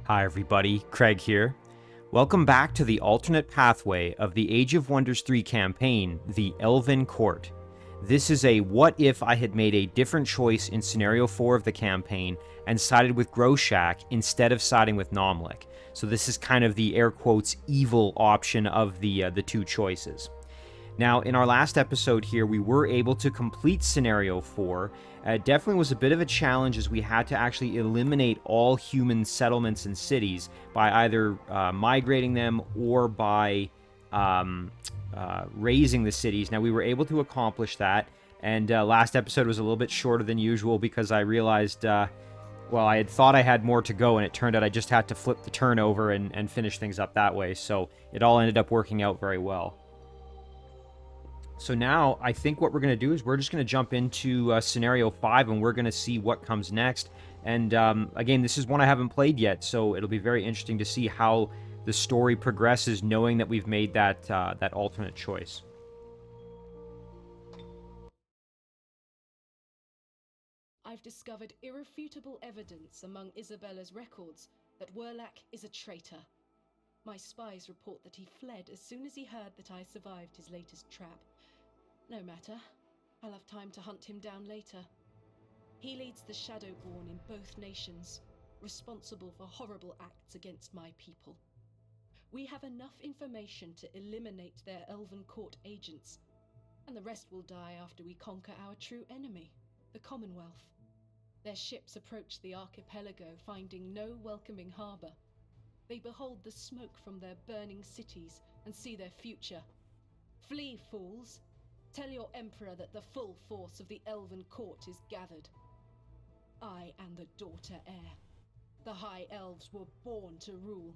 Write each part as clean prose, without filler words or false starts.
Hi everybody, Craig here. Welcome back to the alternate pathway of the Age of Wonders 3 campaign, the Elven Court. This is a what if I had made a different choice in scenario 4 of the campaign and sided with Groshak instead of siding with Nomlik. So this is kind of the air quotes evil option of the two choices. Now, in our last episode here, we were able to complete Scenario 4. It definitely was a bit of a challenge as we had to actually eliminate all human settlements and cities by either migrating them or by raising the cities. Now, we were able to accomplish that, and last episode was a little bit shorter than usual because I realized, well, I had thought I had more to go, and it turned out I just had to flip the turn over and finish things up that way, so it all ended up working out very well. So now I think what we're going to do is we're just going to jump into Scenario 5 and we're going to see what comes next. And again, this is one I haven't played yet, so it'll be very interesting to see how the story progresses knowing that we've made that, that alternate choice. I've discovered irrefutable evidence among Isabella's records that Werlak is a traitor. My spies report that he fled as soon as he heard that I survived his latest trap. No matter. I'll have time to hunt him down later. He leads the Shadowborn in both nations, responsible for horrible acts against my people. We have enough information to eliminate their Elven Court agents, and the rest will die after we conquer our true enemy, the Commonwealth. Their ships approach the archipelago, finding no welcoming harbor. They behold the smoke from their burning cities and see their future. Flee, fools! Tell your Emperor that the full force of the Elven Court is gathered. I am the daughter heir. The High Elves were born to rule.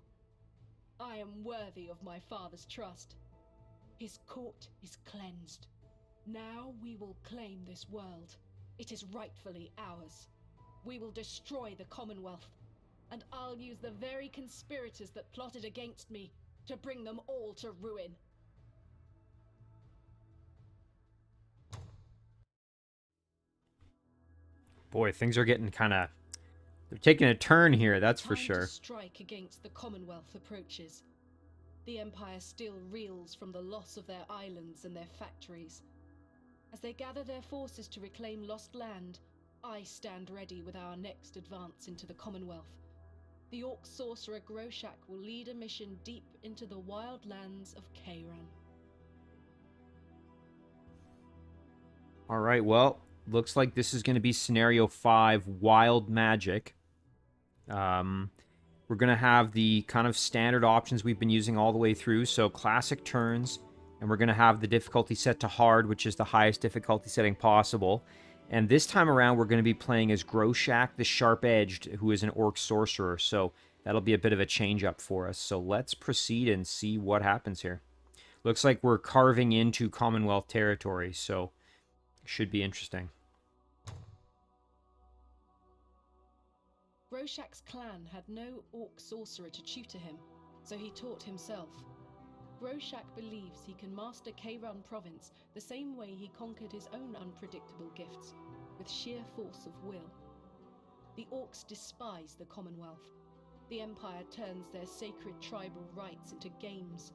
I am worthy of my father's trust. His court is cleansed. Now we will claim this world. It is rightfully ours. We will destroy the Commonwealth, and I'll use the very conspirators that plotted against me to bring them all to ruin. Boy, things are getting kind of... they're taking a turn here, that's for sure. Time to strike against the Commonwealth approaches. The Empire still reels from the loss of their islands and their factories. As they gather their forces to reclaim lost land, I stand ready with our next advance into the Commonwealth. The Orc Sorcerer Groshak will lead a mission deep into the wild lands of Kaerunn. Alright, well, looks like this is going to be Scenario 5, Wild Magic. We're going to have the kind of standard options we've been using all the way through, so classic turns, and we're going to have the difficulty set to hard, which is the highest difficulty setting possible. And this time around, we're going to be playing as Groshak the Sharp-Edged, who is an Orc Sorcerer, so that'll be a bit of a change-up for us. So let's proceed and see what happens here. Looks like we're carving into Commonwealth territory, so should be interesting. Groshak's clan had no Orc Sorcerer to tutor him, so he taught himself. Groshak believes he can master Kaerunn province the same way he conquered his own unpredictable gifts, with sheer force of will. The Orcs despise the Commonwealth. The Empire turns their sacred tribal rites into games.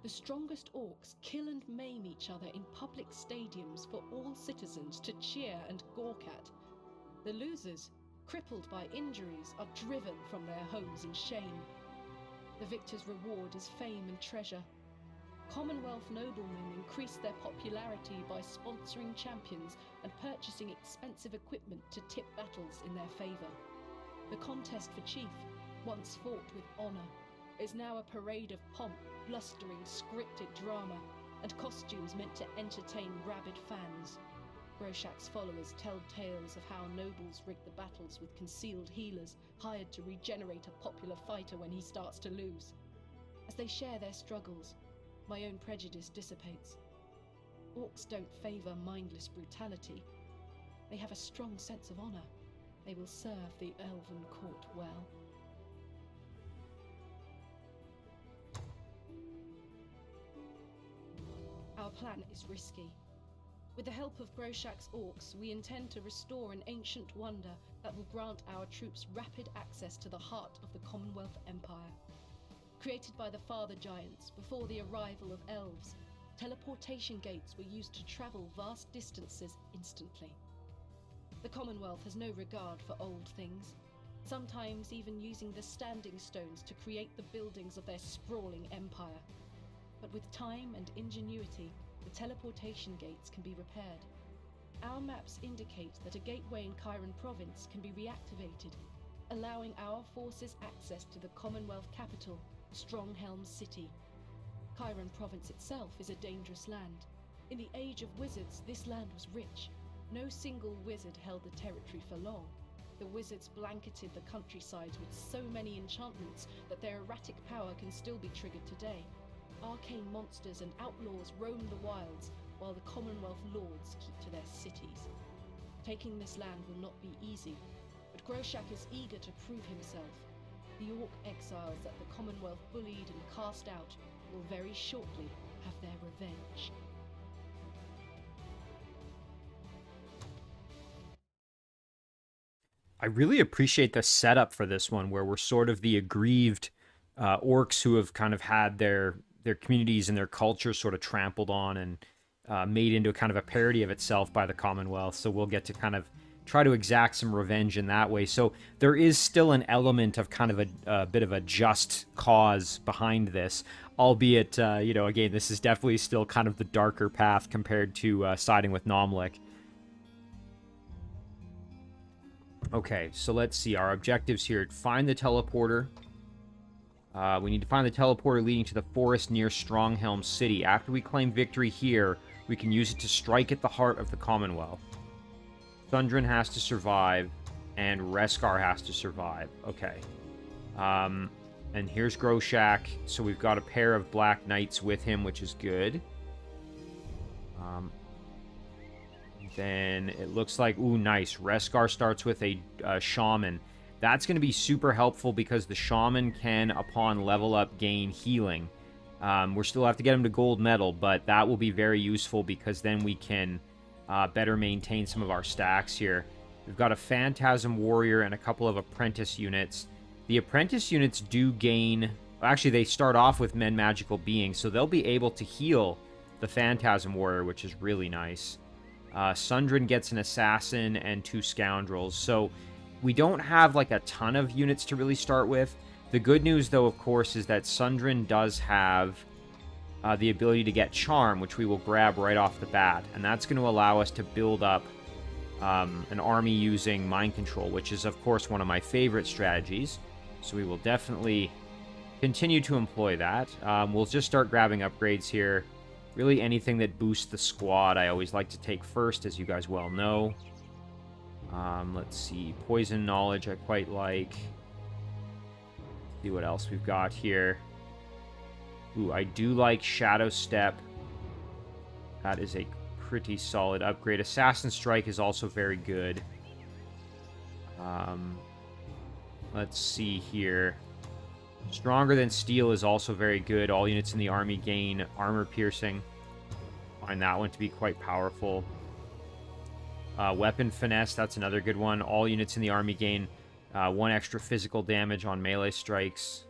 The strongest Orcs kill and maim each other in public stadiums for all citizens to cheer and gawk at. The losers, crippled by injuries, are driven from their homes in shame. The victor's reward is fame and treasure. Commonwealth noblemen increase their popularity by sponsoring champions and purchasing expensive equipment to tip battles in their favor. The contest for chief, once fought with honor, is now a parade of pomp, blustering, scripted drama, and costumes meant to entertain rabid fans. Groshak's followers tell tales of how nobles rig the battles with concealed healers hired to regenerate a popular fighter when he starts to lose. As they share their struggles, my own prejudice dissipates. Orcs don't favor mindless brutality. They have a strong sense of honor. They will serve the Elven Court well. Our plan is risky. With the help of Groshak's orcs, we intend to restore an ancient wonder that will grant our troops rapid access to the heart of the Commonwealth Empire. Created by the Father Giants before the arrival of elves, teleportation gates were used to travel vast distances instantly. The Commonwealth has no regard for old things, sometimes even using the standing stones to create the buildings of their sprawling empire. But with time and ingenuity, the teleportation gates can be repaired. Our maps indicate that a gateway in Kaerunn province can be reactivated, allowing our forces access to the Commonwealth capital, Stronghelm City. Kaerunn province itself is a dangerous land. In the Age of Wizards, this land was rich. No single wizard held the territory for long. The wizards blanketed the countrysides with so many enchantments that their erratic power can still be triggered today. Arcane monsters and outlaws roam the wilds, while the Commonwealth lords keep to their cities. Taking this land will not be easy, but Groshak is eager to prove himself. The orc exiles that the Commonwealth bullied and cast out will very shortly have their revenge. I really appreciate the setup for this one, where we're sort of the aggrieved orcs who have kind of had their communities and their culture sort of trampled on and made into a kind of a parody of itself by the Commonwealth. So we'll get to kind of try to exact some revenge in that way. So there is still an element of kind of a bit of a just cause behind this, albeit, again, this is definitely still kind of the darker path compared to siding with Nomlik. Okay, so let's see. Our objectives here. Find the teleporter. We need to find the teleporter leading to the forest near Stronghelm City. After we claim victory here, we can use it to strike at the heart of the Commonwealth. Thundrin has to survive, and Reskar has to survive. Okay. And here's Groshak. So we've got a pair of Black Knights with him, which is good. Then it looks like, ooh, nice. Reskar starts with a Shaman. That's going to be super helpful because the Shaman can, upon level up, gain healing. We'll still have to get him to gold medal, but that will be very useful because then we can better maintain some of our stacks here. We've got a Phantasm Warrior and a couple of Apprentice units. The Apprentice units do gain... Actually, they start off with Men Magical Beings, so they'll be able to heal the Phantasm Warrior, which is really nice. Sundrin gets an Assassin and 2 Scoundrels, so we don't have like a ton of units to really start with. The good news, though, of course, is that Sundrin does have the ability to get Charm, which we will grab right off the bat, and that's going to allow us to build up an army using Mind Control, which is, of course, one of my favorite strategies, so we will definitely continue to employ that. We'll just start grabbing upgrades here. Really anything that boosts the squad I always like to take first, as you guys well know. Let's see. Poison Knowledge I quite like. Let's see what else we've got here. Ooh, I do like Shadow Step. That is a pretty solid upgrade. Assassin Strike is also very good. Let's see here. Stronger Than Steel is also very good. All units in the army gain armor piercing. Find that one to be quite powerful. Weapon Finesse, that's another good one. All units in the army gain 1 extra physical damage on melee strikes.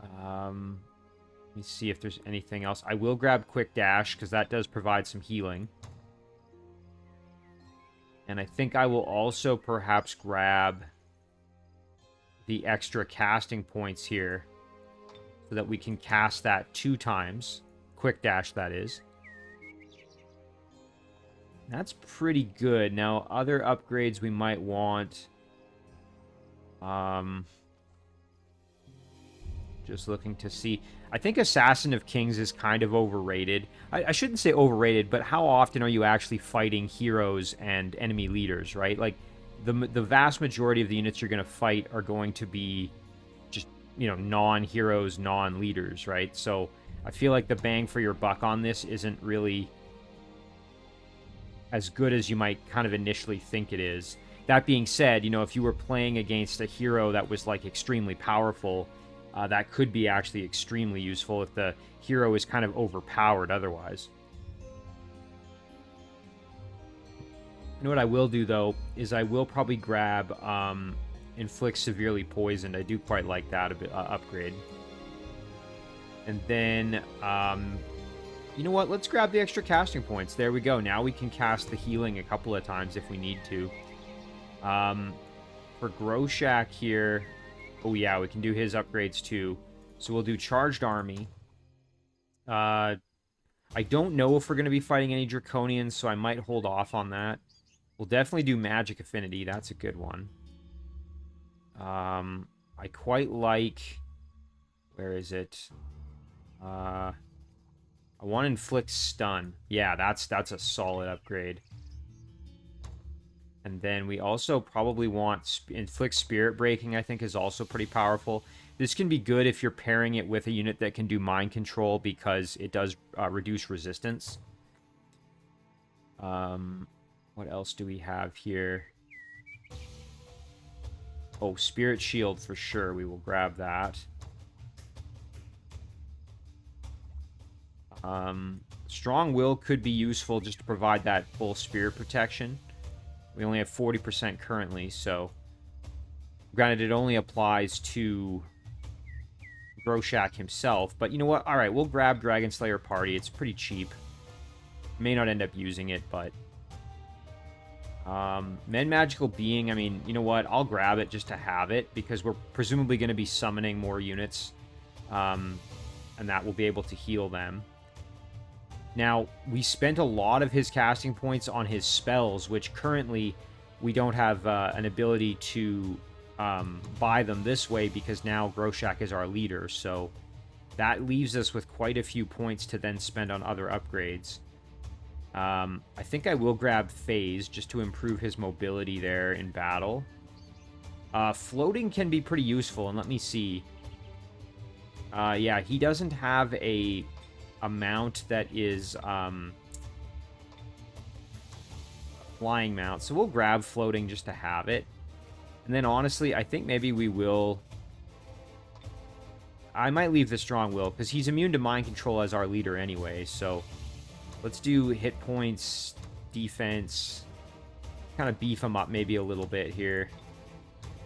Let me see if there's anything else. I will grab Quick Dash, because that does provide some healing. And I think I will also perhaps grab the extra casting points here so that we can cast that 2 times. Quick Dash, that is. That's pretty good. Now, other upgrades we might want. Just looking to see. I think Assassin of Kings is kind of overrated. I shouldn't say overrated, but how often are you actually fighting heroes and enemy leaders, right? Like, the vast majority of the units you're going to fight are going to be just, non-heroes, non-leaders, right? So I feel like the bang for your buck on this isn't really as good as you might kind of initially think it is. That being said, if you were playing against a hero that was, like, extremely powerful, that could be actually extremely useful if the hero is kind of overpowered otherwise. You know what I will do, though, is I will probably grab Inflict Severely Poisoned. I do quite like that a bit, upgrade. And then, you know what? Let's grab the extra casting points. There we go. Now we can cast the healing a couple of times if we need to. For Groshak here... Oh, yeah, we can do his upgrades, too. So we'll do Charged Army. I don't know if we're going to be fighting any Draconians, so I might hold off on that. We'll definitely do Magic Affinity. That's a good one. I quite like... Where is it? I want Inflict Stun. Yeah, that's a solid upgrade. And then we also probably want Inflict Spirit Breaking, I think, is also pretty powerful. This can be good if you're pairing it with a unit that can do Mind Control because it does reduce resistance. What else do we have here? Oh, Spirit Shield for sure. We will grab that. Strong Will could be useful just to provide that full spirit protection. We only have 40% currently, so... Granted, it only applies to Groshak himself, but you know what? Alright, we'll grab Dragon Slayer Party. It's pretty cheap. May not end up using it, but... Men Magical Being, I mean, you know what? I'll grab it just to have it, because we're presumably going to be summoning more units, and that will be able to heal them. Now, we spent a lot of his casting points on his spells, which currently we don't have an ability to buy them this way because now Groshak is our leader. So that leaves us with quite a few points to then spend on other upgrades. I think I will grab Phase just to improve his mobility there in battle. Floating can be pretty useful, and let me see. Yeah, he doesn't have a mount that is flying mount, so we'll grab Floating just to have it. And then honestly, I think maybe we will... I might leave the Strong Will, because he's immune to Mind Control as our leader anyway, so let's do hit points, defense, kind of beef him up maybe a little bit here.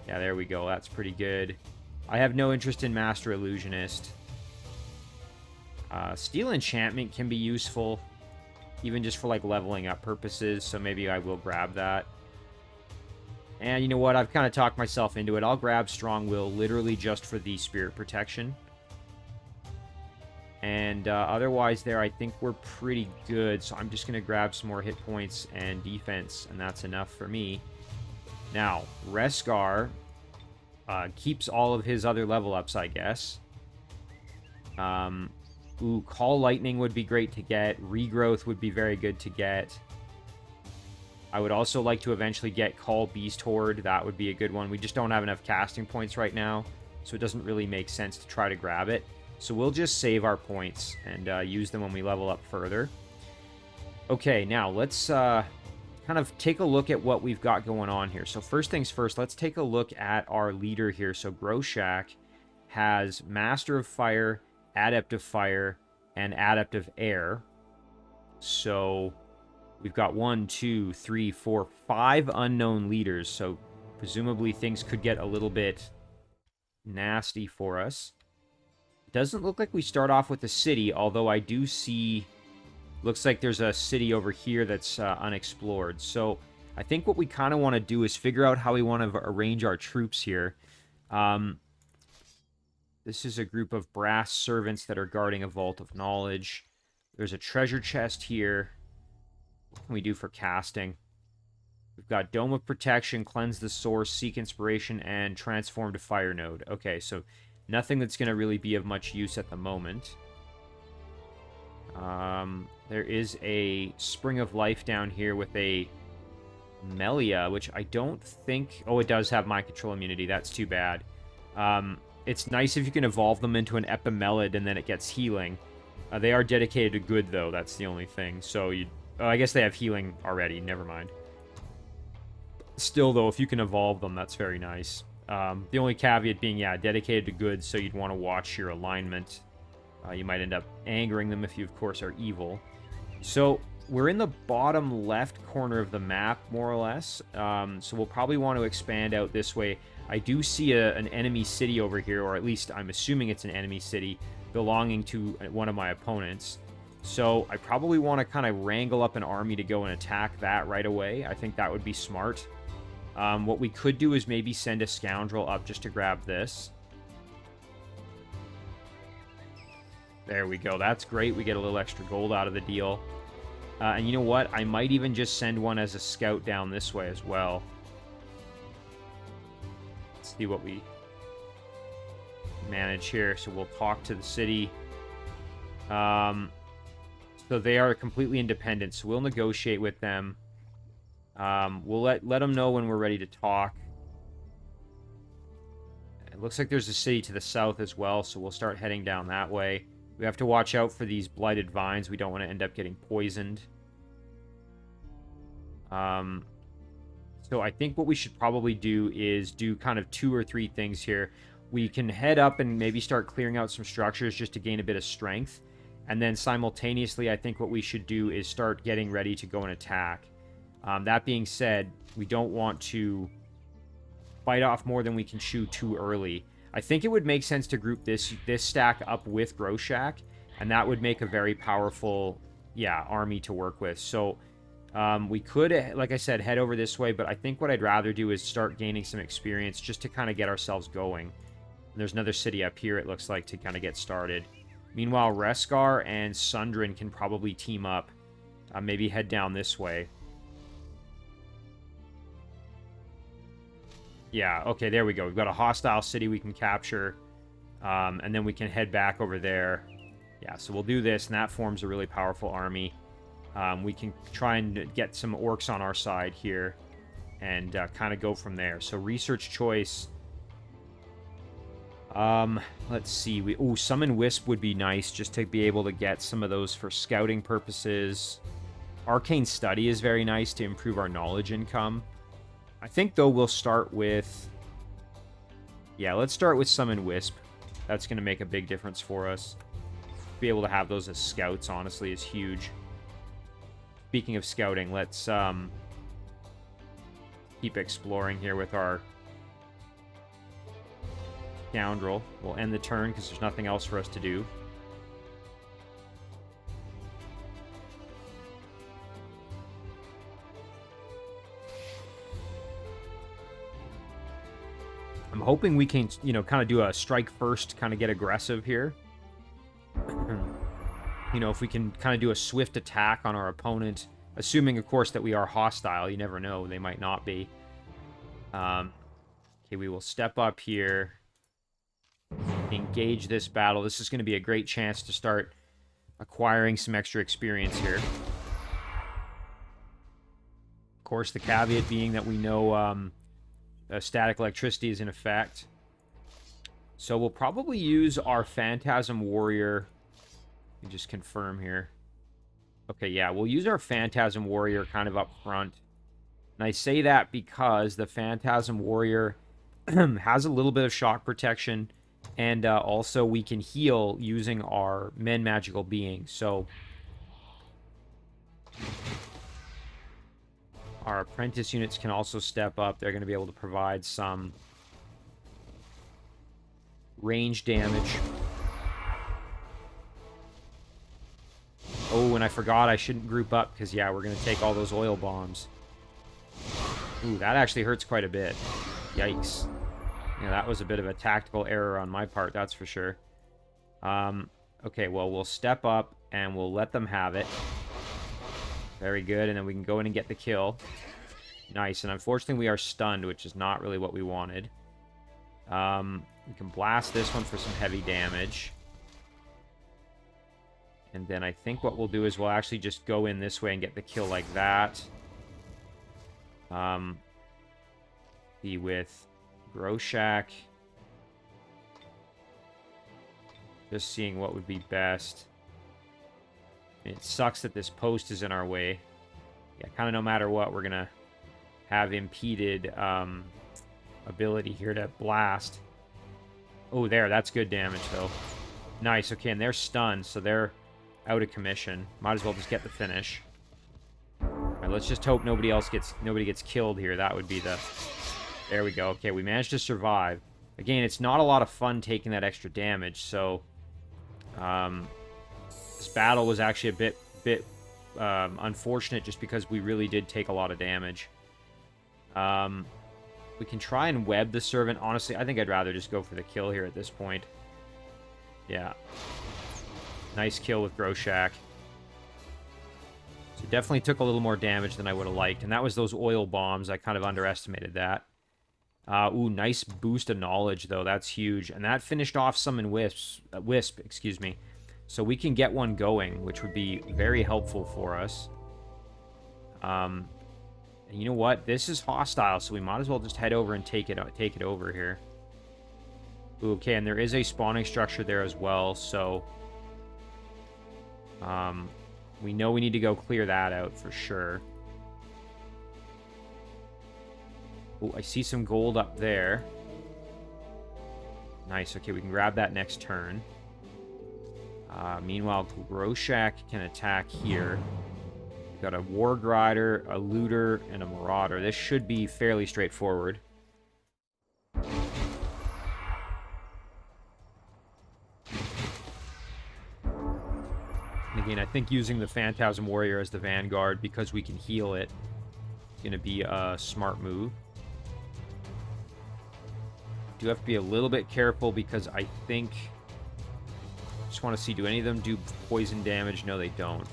Yeah, there we go, that's pretty good. I have no interest in Master Illusionist. Steel Enchantment can be useful, even just for like leveling up purposes, so maybe I will grab that. And you know what, I've kind of talked myself into it. I'll grab Strong Will literally just for the Spirit Protection. And otherwise there, I think we're pretty good, so I'm just going to grab some more hit points and defense, and that's enough for me. Now, Reskar keeps all of his other level ups, I guess. Ooh, Call Lightning would be great to get. Regrowth would be very good to get. I would also like to eventually get Call Beast Horde. That would be a good one. We just don't have enough casting points right now, so it doesn't really make sense to try to grab it. So we'll just save our points and use them when we level up further. Okay, now let's kind of take a look at what we've got going on here. So first things first, let's take a look at our leader here. So Groshak has Master of Fire, Adept of Fire, and Adept of Air. So we've got 1, 2, 3, 4, 5 unknown leaders. So presumably things could get a little bit nasty for us. It doesn't look like we start off with a city, although I do see... Looks like there's a city over here that's unexplored. So I think what we kind of want to do is figure out how we want to arrange our troops here. This is a group of brass servants that are guarding a vault of knowledge. There's a treasure chest here. What can we do for casting? We've got Dome of Protection, Cleanse the Source, Seek Inspiration, and Transform to Fire Node. Okay, so nothing that's going to really be of much use at the moment. There is a Spring of Life down here with a Melia, which I don't think... Oh, it does have Mind Control immunity. That's too bad. It's nice if you can evolve them into an Epimelid and then it gets healing. They are dedicated to good, though. That's the only thing. So, I guess they have healing already. Never mind. Still, though, if you can evolve them, that's very nice. The only caveat being, yeah, dedicated to good, so you'd want to watch your alignment. You might end up angering them if you, of course, are evil. So, we're in the bottom left corner of the map, more or less. So we'll probably want to expand out this way. I do see an enemy city over here, or at least I'm assuming it's an enemy city belonging to one of my opponents. So I probably want to kind of wrangle up an army to go and attack that right away. I think that would be smart. What we could do is maybe send a scoundrel up just to grab this. There we go. That's great. We get a little extra gold out of the deal. And you know what? I might even just send one as a scout down this way as well. Let's see what we manage here. So we'll talk to the city. So they are completely independent. So we'll negotiate with them. We'll let them know when we're ready to talk. It looks like there's a city to the south as well. So we'll start heading down that way. We have to watch out for these blighted vines. We don't want to end up getting poisoned. So I think what we should probably do is do kind of 2 or 3 things here. We can head up and maybe start clearing out some structures just to gain a bit of strength. And then simultaneously, I think what we should do is start getting ready to go and attack. That being said, we don't want to bite off more than we can chew too early. I think it would make sense to group this stack up with Groshak, and that would make a very powerful, army to work with. So we could, like I said, head over this way, but I think what I'd rather do is start gaining some experience just to kind of get ourselves going. And there's another city up here, it looks like, to kind of get started. Meanwhile, Reskar and Sundrin can probably team up, maybe head down this way. Yeah, okay, there we go. We've got a hostile city we can capture, and then we can head back over there. Yeah, so we'll do this, and that forms a really powerful army. We can try and get some orcs on our side here and kind of go from there. So research choice. Let's see. Summon Wisp would be nice just to be able to get some of those for scouting purposes. Arcane Study is very nice to improve our knowledge income. I think, though, we'll start with... Yeah, let's start with Summon Wisp. That's going to make a big difference for us. Be able to have those as scouts, honestly, is huge. Speaking of scouting, let's keep exploring here with our scoundrel. We'll end the turn because there's nothing else for us to do. I'm hoping we can, kind of do a strike first, kind of get aggressive here. If we can kind of do a swift attack on our opponent, assuming, of course, that we are hostile. You never know. They might not be. Okay, we will step up here. Engage this battle. This is going to be a great chance to start acquiring some extra experience here. Of course, the caveat being that we know... static electricity is in effect. So we'll probably use our Phantasm Warrior. Let me just confirm here. Okay, yeah, we'll use our Phantasm Warrior kind of up front. And I say that because the Phantasm Warrior has a little bit of shock protection, and also we can heal using our Men Magical Being. So our apprentice units can also step up. They're going to be able to provide some range damage. Oh, and I forgot I shouldn't group up because, yeah, we're going to take all those oil bombs. Ooh, that actually hurts quite a bit. Yikes. Yeah, that was a bit of a tactical error on my part, that's for sure. Okay, well, we'll step up and we'll let them have it. Very good, and then we can go in and get the kill. Nice, and unfortunately we are stunned, which is not really what we wanted. We can blast this one for some heavy damage. And then I think what we'll do is we'll actually just go in this way and get the kill like that. Be with Groshak. Just seeing what would be best. It sucks that this post is in our way. Yeah, kind of no matter what, we're going to have impeded ability here to blast. Oh, there. That's good damage, though. Nice. Okay, and they're stunned, so they're out of commission. Might as well just get the finish. Alright, let's just hope nobody gets killed here. That would be the... There we go. Okay, we managed to survive. Again, it's not a lot of fun taking that extra damage, so... this battle was actually a bit unfortunate just because we really did take a lot of damage. We can try and web the servant. Honestly, I think I'd rather just go for the kill here at this point. Yeah. Nice kill with Groshak. So definitely took a little more damage than I would have liked. And that was those oil bombs. I kind of underestimated that. Ooh, nice boost of knowledge, though. That's huge. And that finished off Summon Wisp, excuse me. So we can get one going, which would be very helpful for us. And you know what? This is hostile, so we might as well just head over and take it over here. Ooh, okay, and there is a spawning structure there as well, so... we know we need to go clear that out for sure. Oh, I see some gold up there. Nice. Okay, we can grab that next turn. Meanwhile, Groshak can attack here. We've got a Warg Rider, a Looter, and a Marauder. This should be fairly straightforward. Again, I think using the Phantasm Warrior as the Vanguard because we can heal it is going to be a smart move. Do have to be a little bit careful because I think... Just want to see, do any of them do poison damage? No, they don't.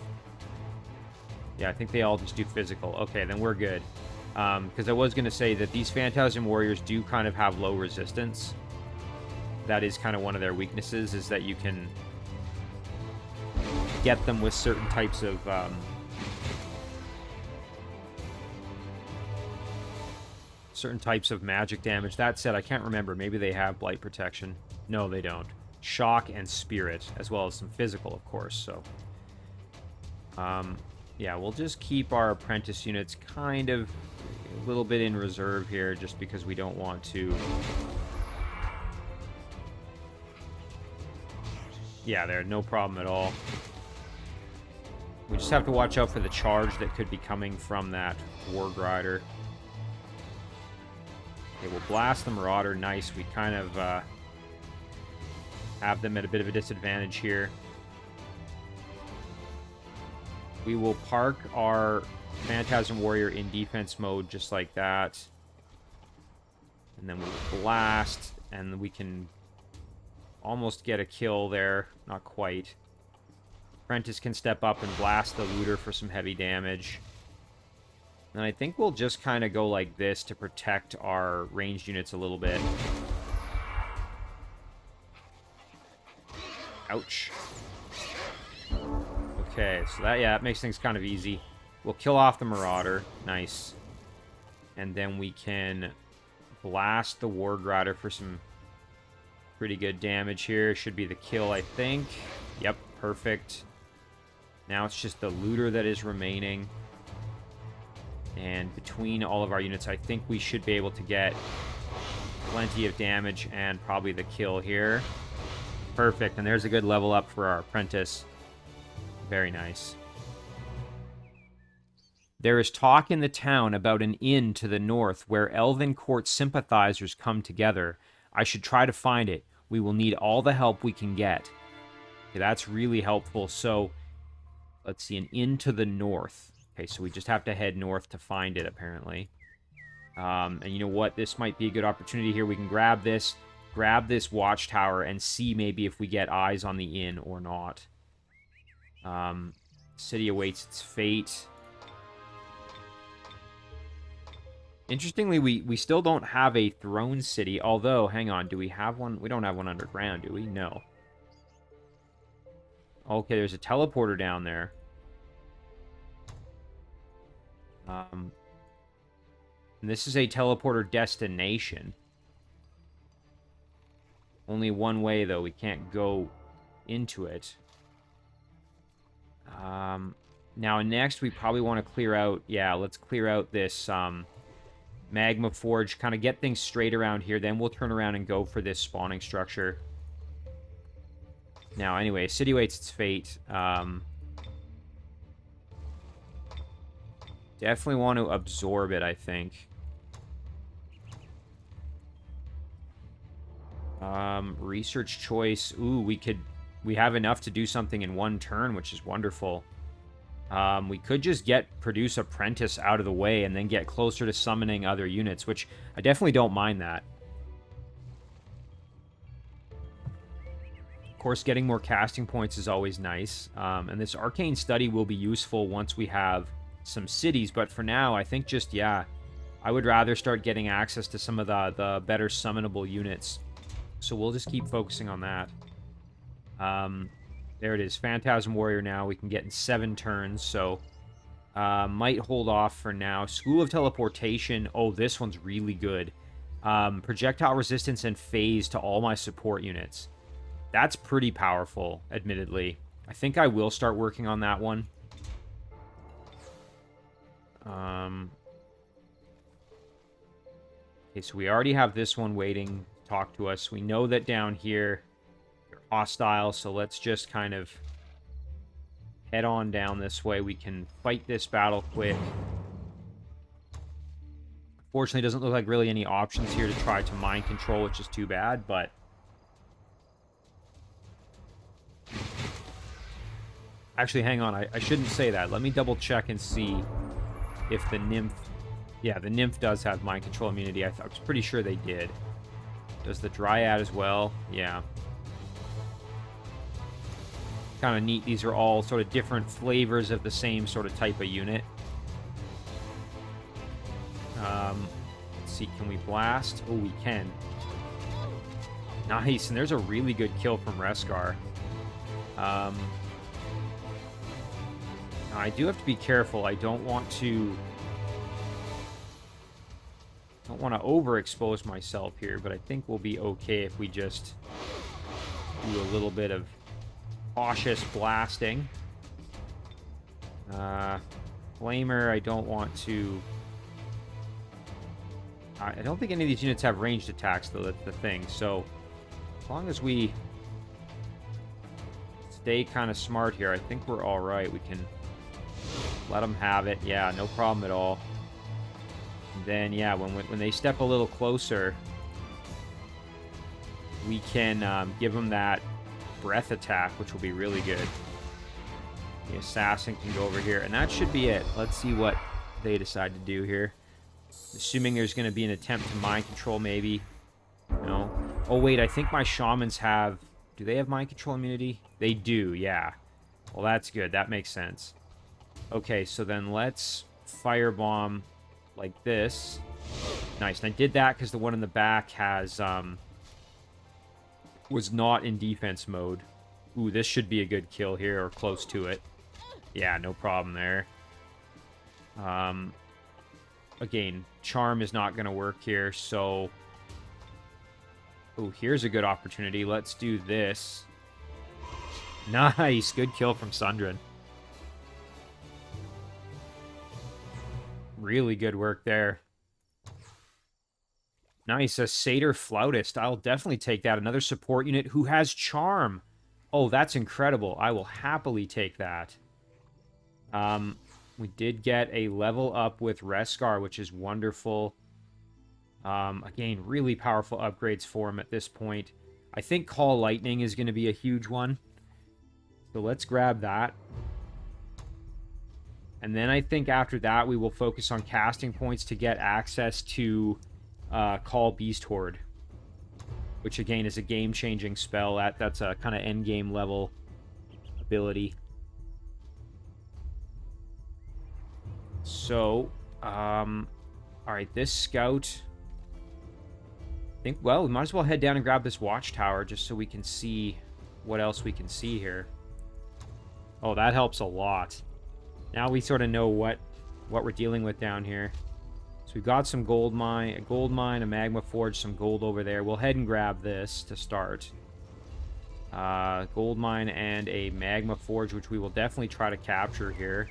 Yeah, I think they all just do physical. Okay, then we're good. Because I was going to say that these Phantasm Warriors do kind of have low resistance. That is kind of one of their weaknesses, is that you can... get them with certain types of magic damage. That said, I can't remember. Maybe they have blight protection. No, they don't. Shock and spirit, as well as some physical, of course. So, yeah, we'll just keep our apprentice units kind of a little bit in reserve here, just because we don't want to. Yeah, there, no problem at all. We just have to watch out for the charge that could be coming from that Warg Rider. Okay, we'll blast the Marauder. Nice. We kind of have them at a bit of a disadvantage here. We will park our Phantasm Warrior in defense mode just like that. And then we'll blast, and we can almost get a kill there. Not quite. Apprentice can step up and blast the Looter for some heavy damage. And I think we'll just kind of go like this to protect our ranged units a little bit. Ouch. Okay, so that makes things kind of easy. We'll kill off the Marauder. Nice. And then we can blast the Warg Rider for some pretty good damage here. Should be the kill, I think. Yep, perfect. Now it's just the Looter that is remaining. And between all of our units, I think we should be able to get plenty of damage and probably the kill here. Perfect, and there's a good level up for our apprentice. Very nice. There is talk in the town about an inn to the north where Elven court sympathizers come together. I should try to find it. We will need all the help we can get. Okay, that's really helpful. So, let's see, an inn to the north. Okay, so we just have to head north to find it, apparently. And you know what? This might be a good opportunity here. We can grab this watchtower, and see maybe if we get eyes on the inn or not. City awaits its fate. Interestingly, we still don't have a throne city, although, hang on, do we have one? We don't have one underground, do we? No. Okay, there's a teleporter down there. And this is a teleporter destination. Only one way, though. We can't go into it. Now, next, we probably want to clear out... Yeah, let's clear out this magma forge. Kind of get things straight around here. Then we'll turn around and go for this spawning structure. Now, anyway, city waits its fate. Definitely want to absorb it, I think. Research choice. Ooh, we have enough to do something in one turn, which is wonderful. We could just produce Apprentice out of the way and then get closer to summoning other units, which I definitely don't mind that. Of course, getting more casting points is always nice. And this Arcane Study will be useful once we have some cities, but for now, I think just, yeah, I would rather start getting access to some of the better summonable units. So we'll just keep focusing on that. There it is. Phantasm Warrior now. We can get in 7 turns, so might hold off for now. School of Teleportation. Oh, this one's really good. Projectile resistance and phase to all my support units. That's pretty powerful, admittedly. I think I will start working on that one. Okay, so we already have this one waiting to talk to us. We know that down here they're hostile, so let's just kind of head on down this way. We can fight this battle quick. Fortunately, it doesn't look like really any options here to try to mind control, which is too bad, but... Actually, hang on. I shouldn't say that. Let me double check and see if the Nymph... Yeah, the Nymph does have mind control immunity. I was pretty sure they did. Does the Dryad as well? Yeah. Kind of neat. These are all sort of different flavors of the same sort of type of unit. Let's see. Can we blast? Oh, we can. Nice. And there's a really good kill from Reskar. I do have to be careful. I don't want to overexpose myself here, but I think we'll be okay if we just do a little bit of cautious blasting. Flamer, I don't want to... I don't think any of these units have ranged attacks, though. That's the thing. So, as long as we stay kind of smart here, I think we're all right. We can let them have it. Yeah, no problem at all. And then, yeah, when they step a little closer, we can give them that breath attack, which will be really good. The assassin can go over here, and that should be it. Let's see what they decide to do here. Assuming there's going to be an attempt to mind control, maybe. No. Oh, wait, I think my shamans have... Do they have mind control immunity? They do, yeah. Well, that's good. That makes sense. Okay, so then let's firebomb like this. Nice. And I did that because the one in the back has... was not in defense mode. Ooh, this should be a good kill here, or close to it. Yeah, no problem there. Again, charm is not going to work here, so... Oh, here's a good opportunity. Let's do this. Nice! Good kill from Sundrin. Really good work there. Nice, a Satyr Flautist. I'll definitely take that. Another support unit who has charm. Oh, that's incredible. I will happily take that. We did get a level up with Reskar, which is wonderful. Again, really powerful upgrades for him at this point. I think Call Lightning is going to be a huge one. So let's grab that. And then I think after that, we will focus on casting points to get access to Call Beast Horde. Which, again, is a game-changing spell. That's a kind of endgame level ability. So, alright, this scout... I think, well, we might as well head down and grab this watchtower just so we can see what else we can see here. Oh, that helps a lot. Now we sort of know what we're dealing with down here. So we've got some gold mine, a magma forge, some gold over there. We'll head and grab this to start. Gold mine and a magma forge, which we will definitely try to capture here.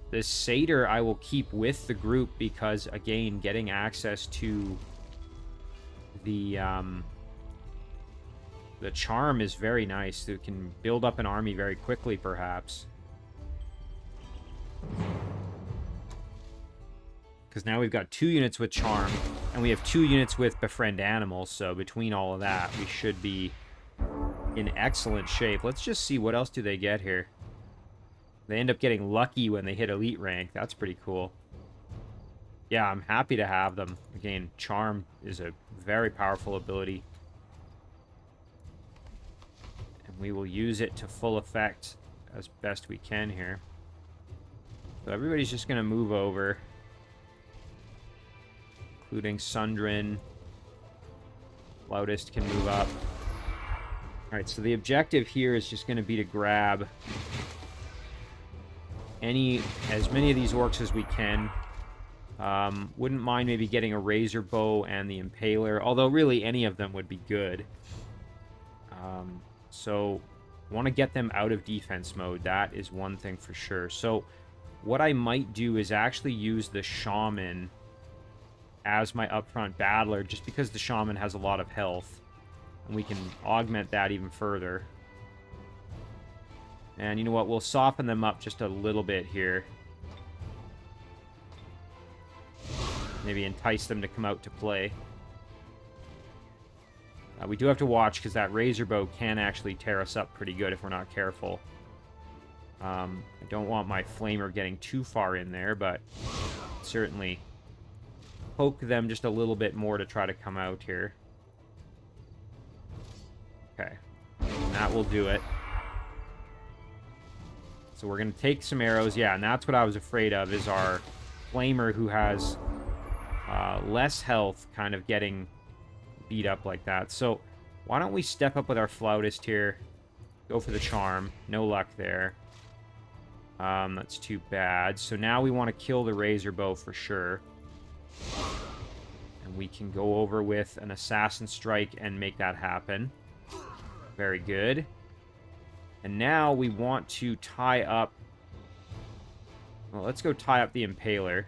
This satyr I will keep with the group because, again, getting access to the charm is very nice. It can build up an army very quickly, perhaps. because now we've got 2 units with charm, and we have 2 units with befriend animals, so between all of that, we should be in excellent shape. Let's just see, what else do they get here? They end up getting lucky when they hit elite rank. That's pretty cool. Yeah, I'm happy to have them. Again, charm is a very powerful ability. And we will use it to full effect as best we can here. So everybody's just going to move over, including Sundrin. Flautist can move up. Alright, so the objective here is just going to be to grab as many of these orcs as we can. Wouldn't mind maybe getting a razor bow and the impaler, although really any of them would be good. So want to get them out of defense mode. That is one thing for sure. So what I might do is actually use the shaman as my upfront battler, just because the shaman has a lot of health, and we can augment that even further. And you know what? We'll soften them up just a little bit here. Maybe entice them to come out to play. We do have to watch, because that razor bow can actually tear us up pretty good if we're not careful. I don't want my flamer getting too far in there, but certainly poke them just a little bit more to try to come out here. Okay. And that will do it. So we're going to take some arrows. Yeah, and that's what I was afraid of, is our flamer, who has less health, kind of getting beat up like that. So why don't we step up with our flautist here, go for the charm. No luck there. That's too bad. So now we want to kill the razor bow for sure, and we can go over with an assassin strike and make that happen. Very good. And now we want to tie up, well, let's go tie up the impaler.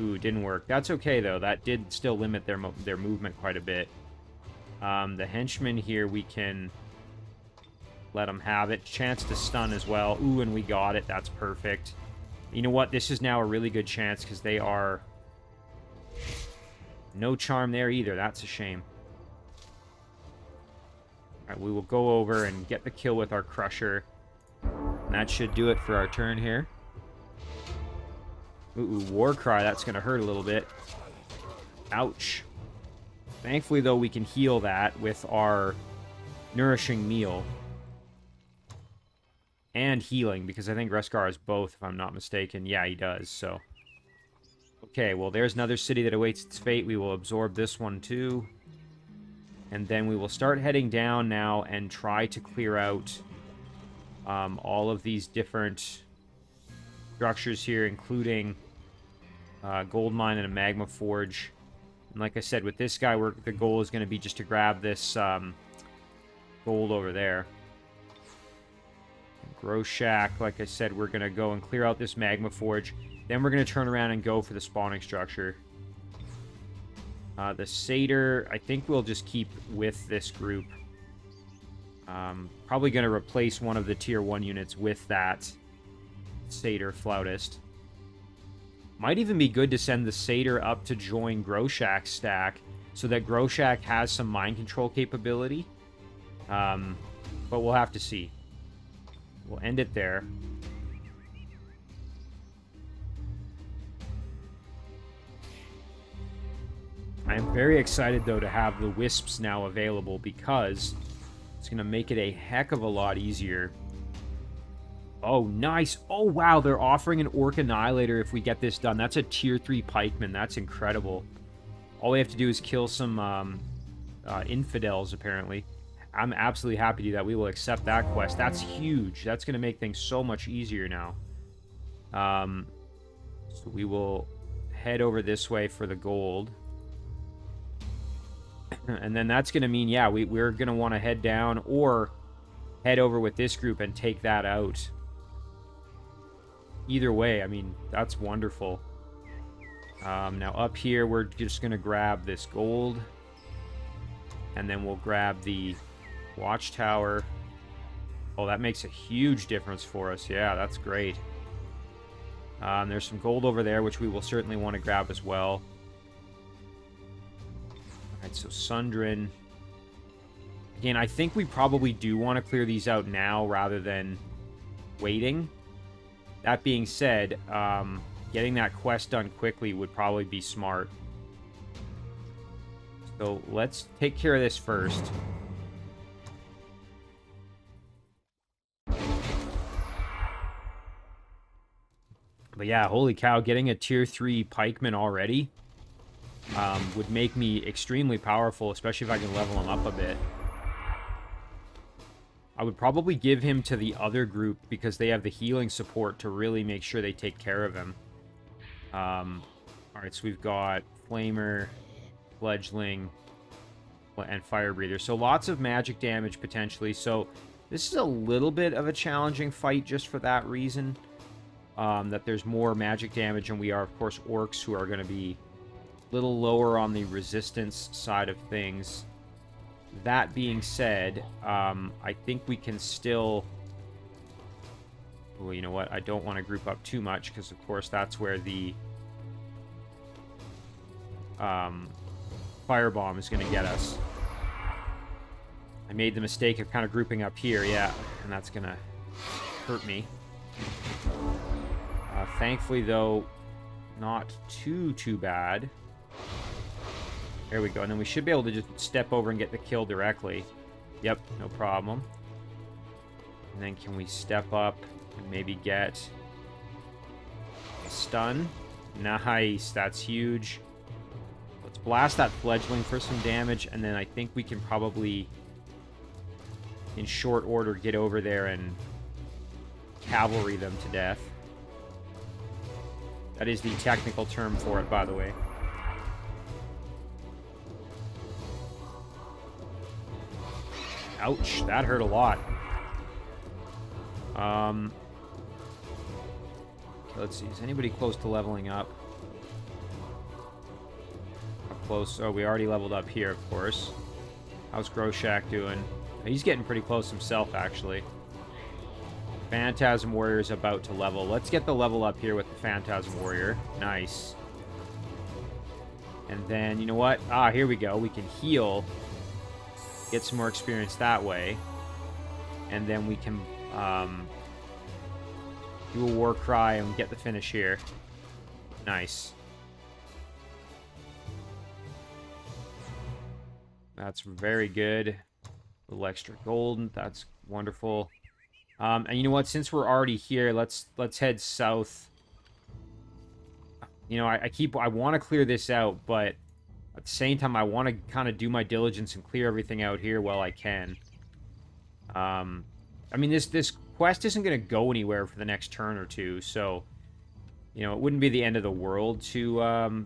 Ooh, didn't work. That's okay, though. That did still limit their movement quite a bit. The henchman here, we can let them have it. Chance to stun as well. Ooh, and we got it. That's perfect. You know what? This is now a really good chance, because they are... no charm there either. That's a shame. Alright, we will go over and get the kill with our crusher. And that should do it for our turn here. Ooh, war cry. That's going to hurt a little bit. Ouch. Thankfully, though, we can heal that with our nourishing meal. And healing, because I think Reskar has both, if I'm not mistaken. Yeah, he does, so... Okay, well, there's another city that awaits its fate. We will absorb this one, too. And then we will start heading down now and try to clear out all of these different structures here, including gold mine and a magma forge. And like I said, with this guy, the goal is going to be just to grab this gold over there. Groshak, like I said, we're going to go and clear out this magma forge. Then we're going to turn around and go for the spawning structure. The satyr, I think we'll just keep with this group. Probably going to replace one of the tier 1 units with that satyr flautist. Might even be good to send the satyr up to join Groshak's stack, so that Groshak has some mind control capability. But we'll have to see. We'll end it there. I am very excited, though, to have the wisps now available, because it's going to make it a heck of a lot easier. Oh, nice. Oh, wow. They're offering an Orc Annihilator if we get this done. That's a tier 3 pikeman. That's incredible. All we have to do is kill some infidels, apparently. I'm absolutely happy to do that. We will accept that quest. That's huge. That's going to make things so much easier now. So we will head over this way for the gold. And then that's going to mean, yeah, we're going to want to head down or head over with this group and take that out. Either way, I mean, that's wonderful. Now up here, we're just going to grab this gold. And then we'll grab the watchtower. Oh, that makes a huge difference for us. Yeah, that's great. There's some gold over there, which we will certainly want to grab as well. Alright, so Sundrin. Again, I think we probably do want to clear these out now rather than waiting. That being said, getting that quest done quickly would probably be smart. So let's take care of this first. But yeah, holy cow, getting a tier 3 pikeman already would make me extremely powerful, especially if I can level him up a bit. I would probably give him to the other group because they have the healing support to really make sure they take care of him. Alright, so we've got Flamer, Fledgling, and Fire Breather. So lots of magic damage potentially. So this is a little bit of a challenging fight just for that reason. That there's more magic damage, and we are, of course, orcs who are going to be a little lower on the resistance side of things. That being said, I think we can still... Well, you know what? I don't want to group up too much, because, of course, that's where the firebomb is going to get us. I made the mistake of kind of grouping up here, yeah, and that's going to hurt me. Thankfully, though, not too bad. There we go. And then we should be able to just step over and get the kill directly. Yep, no problem. And then can we step up and maybe get a stun? Nice, that's huge. Let's blast that fledgling for some damage, and then I think we can probably, in short order, get over there and cavalry them to death. That is the technical term for it, by the way. Ouch, that hurt a lot. Okay, let's see. Is anybody close to leveling up? How close? Oh, we already leveled up here, of course. How's Groshak doing? He's getting pretty close himself, actually. Phantasm Warrior is about to level. Let's get the level up here with the Phantasm Warrior. Nice. And then, you know what? Ah, here we go. We can heal. Get some more experience that way. And then we can do a war cry and get the finish here. Nice. That's very good. A little extra gold. That's wonderful. And you know what? Since we're already here, let's head south. You know, I want to clear this out, but at the same time, I want to kind of do my diligence and clear everything out here while I can. I mean, this quest isn't going to go anywhere for the next turn or two, so, you know, it wouldn't be the end of the world to,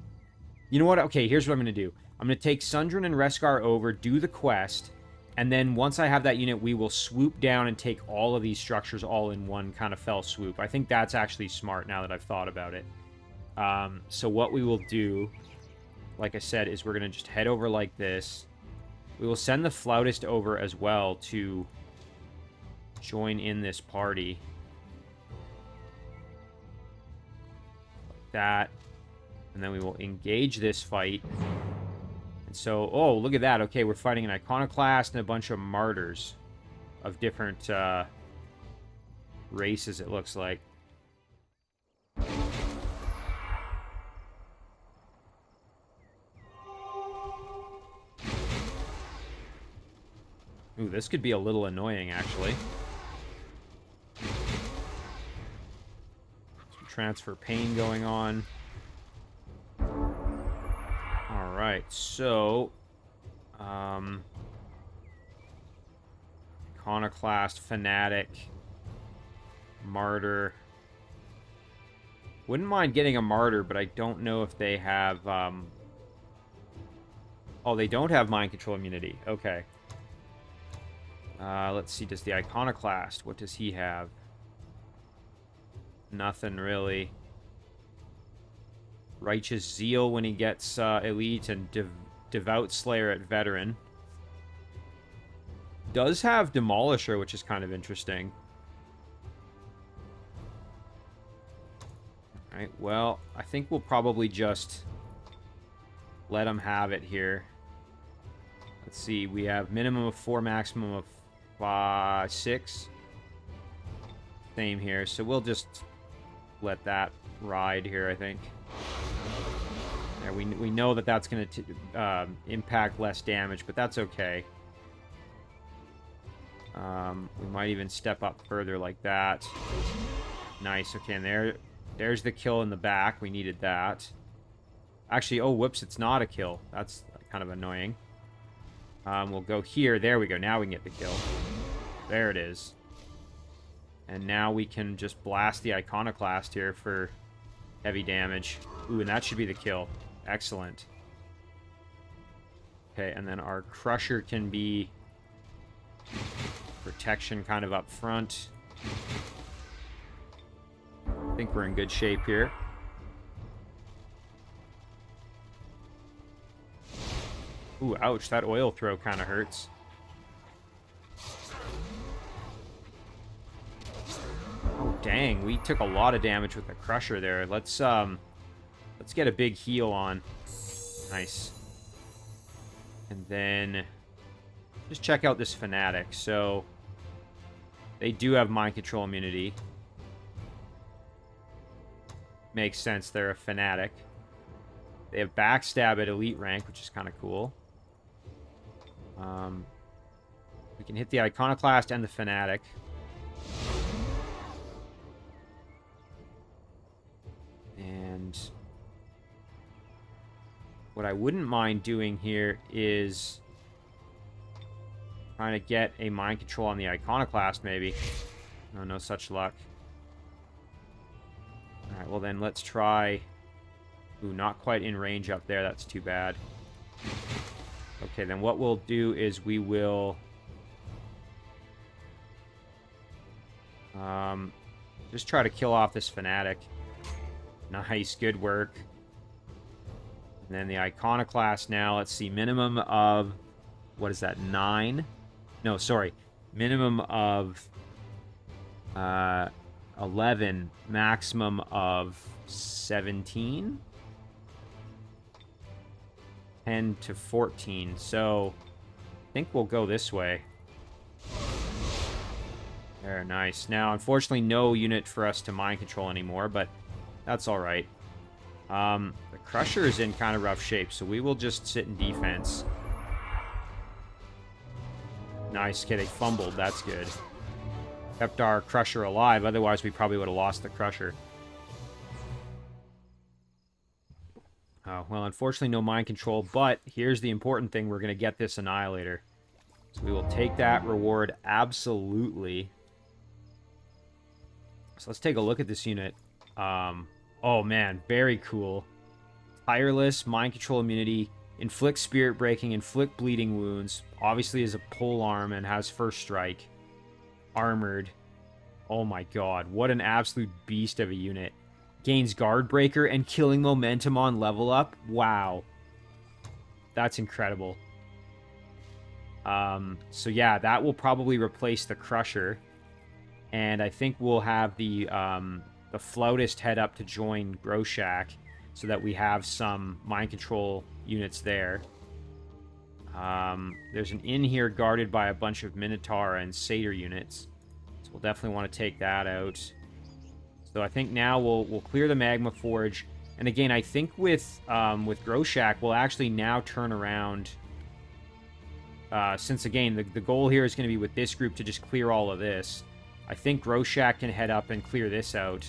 you know what? Okay, here's what I'm going to do. I'm going to take Sundrin and Reskar over, do the quest, and then once I have that unit, we will swoop down and take all of these structures all in one kind of fell swoop. I think that's actually smart now that I've thought about it. So what we will do, like I said, is we're going to just head over like this. We will send the Flautist over as well to join in this party. Like that. And then we will engage this fight. And so, oh, look at that. Okay, we're fighting an Iconoclast and a bunch of Martyrs of different races, it looks like. Ooh, this could be a little annoying, actually. Some transfer pain going on. Alright, so... Iconoclast, Fanatic, Martyr. Wouldn't mind getting a Martyr, but I don't know if they have... Oh, they don't have Mind Control immunity. Okay. Let's see, does the Iconoclast, what does he have? Nothing, really. Righteous Zeal when he gets Elite, and Devout Slayer at Veteran. Does have Demolisher, which is kind of interesting. Alright, well, I think we'll probably just let them have it here. Let's see, we have minimum of 4, maximum of 6. Same here, so we'll just let that ride here, I think. Yeah, we know that that's going to impact less damage, but that's okay. We might even step up further like that. Nice, okay, and there's the kill in the back. We needed that. Actually, oh, whoops, it's not a kill. That's kind of annoying. We'll go here. There we go. Now we can get the kill. There it is. And now we can just blast the Iconoclast here for heavy damage. Ooh, and that should be the kill. Excellent. Okay, and then our Crusher can be protection kind of up front. I think we're in good shape here. Ooh, ouch, that oil throw kind of hurts. Oh, dang, we took a lot of damage with the Crusher there. Let's get a big heal on. Nice. And then just check out this Fanatic. So they do have mind control immunity. Makes sense, they're a Fanatic. They have backstab at elite rank, which is kind of cool. We can hit the Iconoclast and the Fanatic. And what I wouldn't mind doing here is trying to get a mind control on the Iconoclast, maybe. No, no such luck. Alright, well then let's try... Ooh, not quite in range up there. That's too bad. Okay, then what we'll do is we will... just try to kill off this Fanatic. Nice, good work. And then the Iconoclast now, let's see, minimum of... What is that, 9? No, sorry. Minimum of 11, maximum of 17? 10 to 14, so I think we'll go this way. There, nice. Now, unfortunately, no unit for us to mind control anymore, but that's all right. The Crusher is in kind of rough shape, so we will just sit in defense. Nice. Okay, they fumbled. That's good. Kept our Crusher alive, otherwise we probably would have lost the Crusher. Oh, well, unfortunately, no mind control, but here's the important thing. We're going to get this Annihilator. So we will take that reward absolutely. So let's take a look at this unit. Oh, man, very cool. Tireless, mind control immunity, inflict spirit breaking, inflict bleeding wounds. Obviously is a pole arm and has first strike. Armored. Oh my god, what an absolute beast of a unit. Gains guard breaker and killing momentum on level up. Wow. That's incredible. So yeah, that will probably replace the Crusher. And I think we'll have the Flautist head up to join Groshak so that we have some mind control units there. There's an inn here guarded by a bunch of Minotaur and Satyr units. So we'll definitely want to take that out. So I think now we'll clear the Magma Forge. And again, I think with Groshak, we'll actually now turn around. Since again, the goal here is going to be with this group to just clear all of this. I think Groshak can head up and clear this out.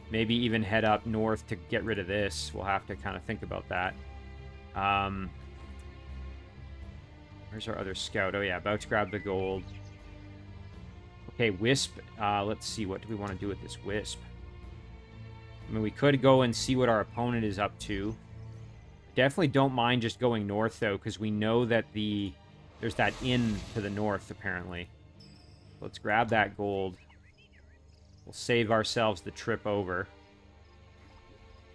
Maybe even head up north to get rid of this. We'll have to kind of think about that. Where's our other scout? Oh yeah, about to grab the gold. Okay, Wisp. Let's see, what do we want to do with this Wisp? I mean, we could go and see what our opponent is up to. Definitely don't mind just going north, though, because we know that there's that inn to the north, apparently. Let's grab that gold. We'll save ourselves the trip over.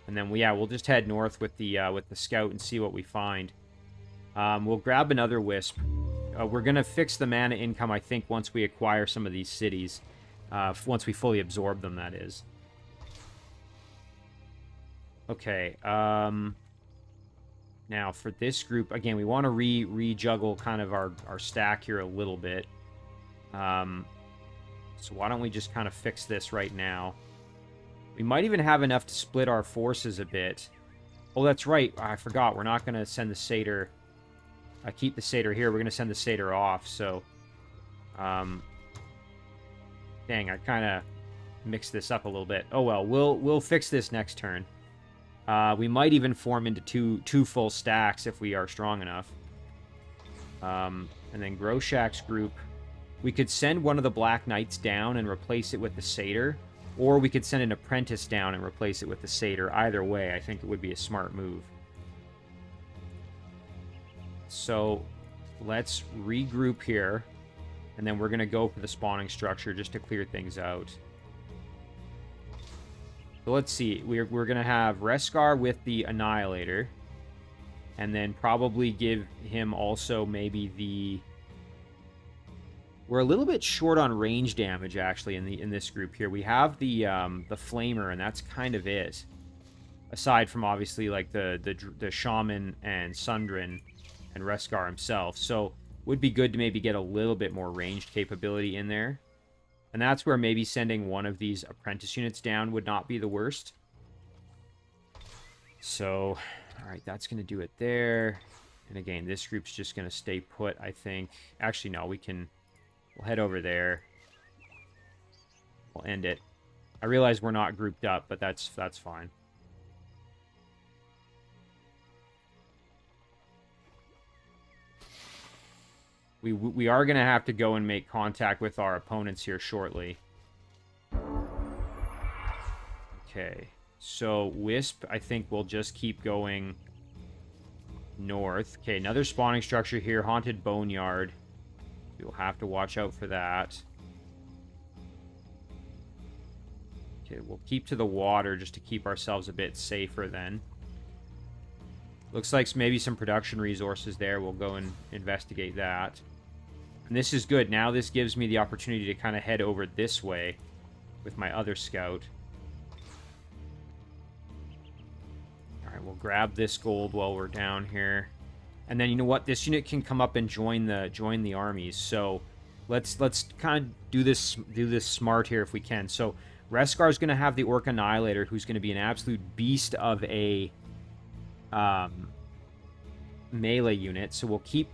And then, yeah, we'll just head north with the scout and see what we find. We'll grab another Wisp. We're going to fix the mana income, I think, once we acquire some of these cities. Once we fully absorb them, that is. Okay. Now, for this group, again, we want to re-juggle kind of our stack here a little bit. So why don't we just kind of fix this right now? We might even have enough to split our forces a bit. Oh, that's right. I forgot. We're not going to send the Satyr... keep the Satyr here. We're going to send the Satyr off, so... dang, I kind of mixed this up a little bit. Oh, well. We'll fix this next turn. We might even form into two full stacks if we are strong enough. And then Groshak's group... We could send one of the Black Knights down and replace it with the Satyr, or we could send an Apprentice down and replace it with the Satyr. Either way, I think it would be a smart move. So, let's regroup here, and then we're going to go for the spawning structure just to clear things out. So let's see. We're going to have Reskar with the Annihilator, and then probably give him also maybe the... We're a little bit short on range damage, actually, in this group here. We have the Flamer, and that's kind of it. Aside from, obviously, like, the Shaman and Sundrin and Reskar himself. So, would be good to maybe get a little bit more ranged capability in there. And that's where maybe sending one of these Apprentice units down would not be the worst. So, alright, that's going to do it there. And again, this group's just going to stay put, I think. Actually, no, we'll head over there. We'll end it. I realize we're not grouped up, but that's fine. We are going to have to go and make contact with our opponents here shortly. Okay. So, Wisp, I think, will just keep going north. Okay, another spawning structure here. Haunted Boneyard. We'll have to watch out for that. Okay, we'll keep to the water just to keep ourselves a bit safer then. Looks like maybe some production resources there. We'll go and investigate that. And this is good. Now this gives me the opportunity to kind of head over this way with my other scout. Alright, we'll grab this gold while we're down here. And then, you know what? This unit can come up and join the armies. So let's kind of do this smart here if we can. So Reskar's going to have the Orc Annihilator, who's going to be an absolute beast of a melee unit. So we'll keep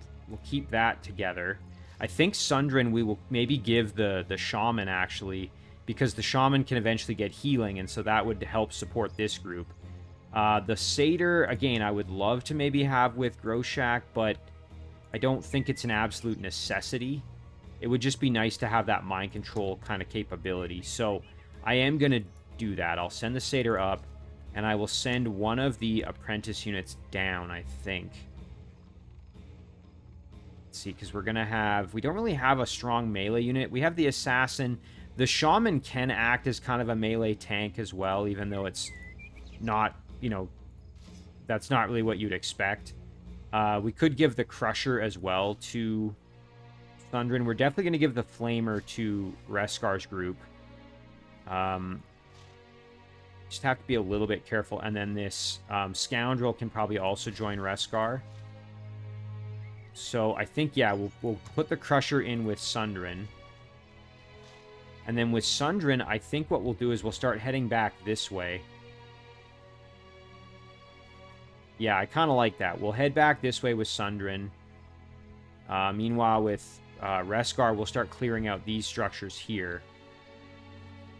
that together. I think Sundrin we will maybe give the Shaman, actually, because the Shaman can eventually get healing, and so that would help support this group. The Satyr, again, I would love to maybe have with Groshak, but I don't think it's an absolute necessity. It would just be nice to have that mind control kind of capability. So I am going to do that. I'll send the Satyr up, and I will send one of the Apprentice units down, I think. Let's see, because we're going to have... We don't really have a strong melee unit. We have the Assassin. The Shaman can act as kind of a melee tank as well, even though it's not... You know, that's not really what you'd expect. We could give the Crusher as well to Thundrin. We're definitely going to give the Flamer to Reskar's group. Just have to be a little bit careful. And then this Scoundrel can probably also join Reskar. So I think, yeah, we'll put the Crusher in with Sundrin. And then with Sundrin, I think what we'll do is we'll start heading back this way. Yeah, I kind of like that. We'll head back this way with Sundrin. Meanwhile, with Reskar, we'll start clearing out these structures here.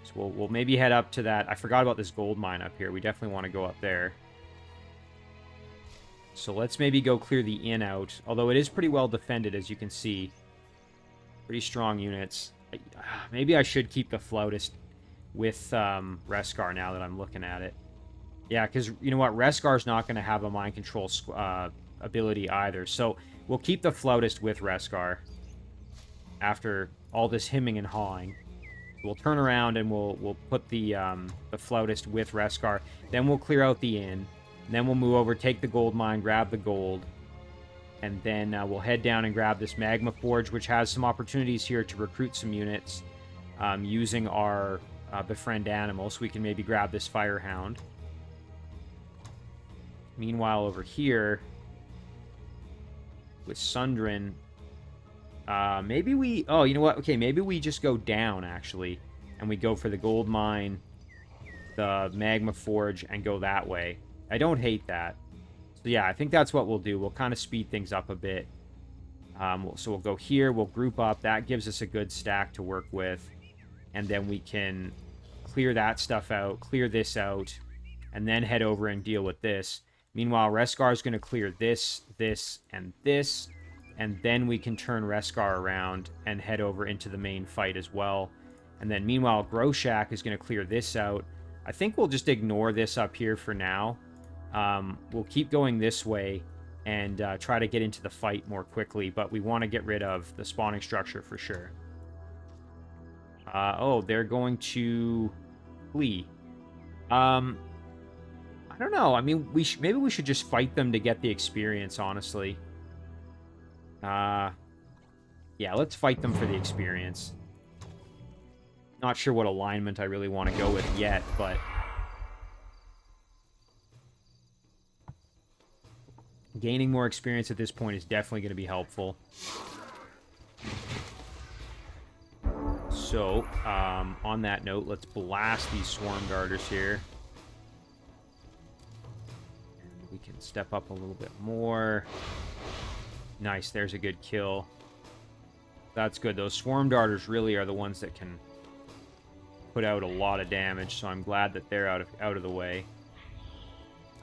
So we'll maybe head up to that. I forgot about this gold mine up here. We definitely want to go up there. So let's maybe go clear the inn out. Although it is pretty well defended, as you can see. Pretty strong units. Maybe I should keep the Flautist with Reskar now that I'm looking at it. Yeah, because, you know what, Reskar's not going to have a mind control ability either. So we'll keep the Flautist with Reskar after all this hemming and hawing. We'll turn around and we'll put the Flautist with Reskar. Then we'll clear out the inn. Then we'll move over, take the gold mine, grab the gold. And then we'll head down and grab this Magma Forge, which has some opportunities here to recruit some units using our Befriend Animal. So we can maybe grab this Firehound. Meanwhile, over here with Sundrin, maybe we... Oh, you know what? Okay, maybe we just go down, actually. And we go for the gold mine, the magma forge, and go that way. I don't hate that. So yeah, I think that's what we'll do. We'll kind of speed things up a bit. So we'll go here. We'll group up. That gives us a good stack to work with. And then we can clear that stuff out, clear this out, and then head over and deal with this. Meanwhile, Reskar's going to clear this, this, and this. And then we can turn Reskar around and head over into the main fight as well. And then meanwhile, Groshak is going to clear this out. I think we'll just ignore this up here for now. We'll keep going this way and try to get into the fight more quickly. But we want to get rid of the spawning structure for sure. Oh, they're going to flee. I don't know. I mean, maybe we should just fight them to get the experience, honestly. Yeah, let's fight them for the experience. Not sure what alignment I really want to go with yet, but... Gaining more experience at this point is definitely going to be helpful. So, on that note, let's blast these Swarm Darters here. And we can step up a little bit more. Nice, there's a good kill. That's good. Those Swarm Darters really are the ones that can put out a lot of damage, so I'm glad that they're out of the way.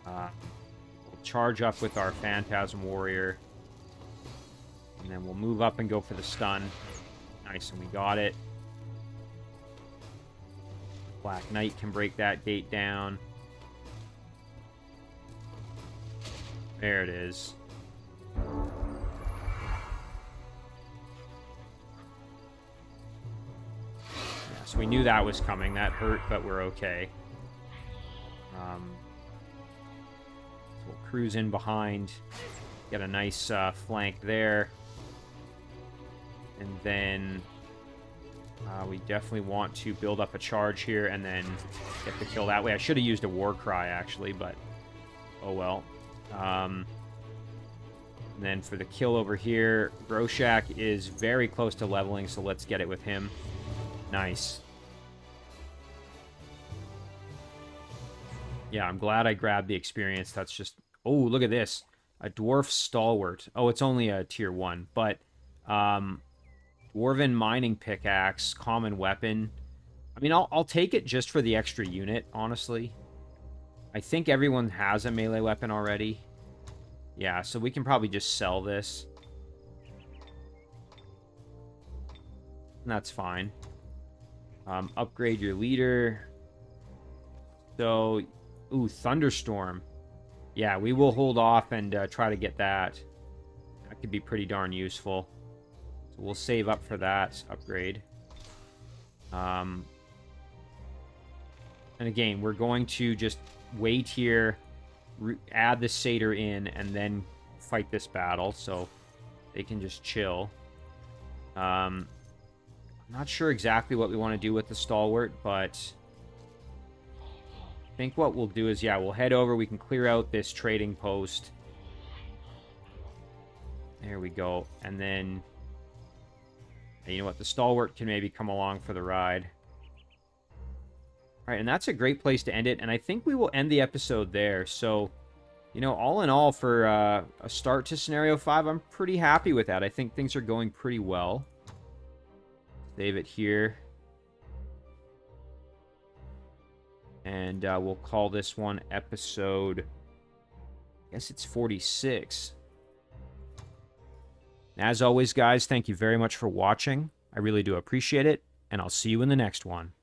We'll charge up with our Phantasm Warrior. And then we'll move up and go for the stun. Nice, and we got it. Black Knight can break that gate down. There it is. Yeah, so we knew that was coming. That hurt, but we're okay. So we'll cruise in behind. Get a nice flank there. And then we definitely want to build up a charge here and then get the kill that way. I should have used a war cry, actually, but oh well. And then for the kill over here, Groshak is very close to leveling, so let's get it with him. Nice. Yeah, I'm glad I grabbed the experience. That's just... Oh, look at this. A Dwarf Stalwart. Oh, it's only a tier 1, but... Dwarven Mining Pickaxe, Common Weapon. I mean, I'll take it just for the extra unit, honestly. I think everyone has a melee weapon already. Yeah, so we can probably just sell this. And that's fine. Upgrade your leader. So, ooh, Thunderstorm. Yeah, we will hold off and try to get that. That could be pretty darn useful. So we'll save up for that upgrade. And again, we're going to just wait here, add the satyr in, and then fight this battle, so they can just chill. I'm not sure exactly what we want to do with the stalwart, but I think what we'll do is, yeah, we'll head over. We can clear out this trading post. There we go. And then, you know what, the stalwart can maybe come along for the ride. All right, and that's a great place to end it, and I think we will end the episode there. So, you know, all in all, for a start to Scenario 5, I'm pretty happy with that. I think things are going pretty well. Save it here. And we'll call this one episode... I guess it's 46. As always, guys, thank you very much for watching. I really do appreciate it, and I'll see you in the next one.